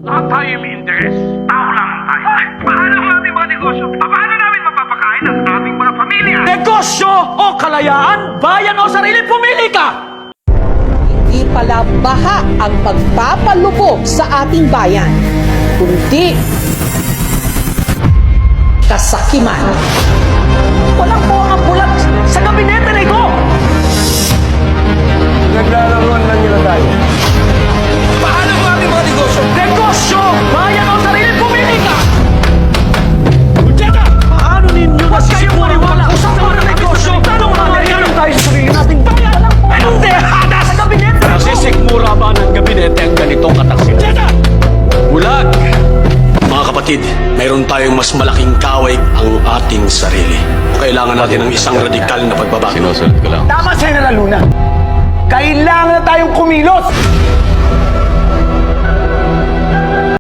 Lahat tayo may interes. Tao lang tayo. Paano ang aming mga negosyo? Paano namin mapapakain ang aming mga pamilya? Negosyo o kalayaan, bayan o sarili, pumili ka! Hindi pala baha ang pagpapalubog sa ating bayan, kundi kasakiman. Walang po ang bulat sa gabinete na ito! Naglalaroan lang nila tayo. Paano ang aming mga negosyo? Negosyo, bayan o sarili, pumili ka! Teka! Paano ninyo kayong maniwala sa mga negosyo? Tanong mangyayari tayo sa sarili nating bayan? Anong dehada sa gabinete? Nasisikmura ba ng gabinete ang ganitong kataksil? Teka! Bulag! Mga kapatid, mayroon tayong mas malaking kaway ang ating sarili. Kailangan natin ng isang radikal na pagbabago. Sinusunod ko lang. Tama, General Luna. Kailangan na tayong kumilos!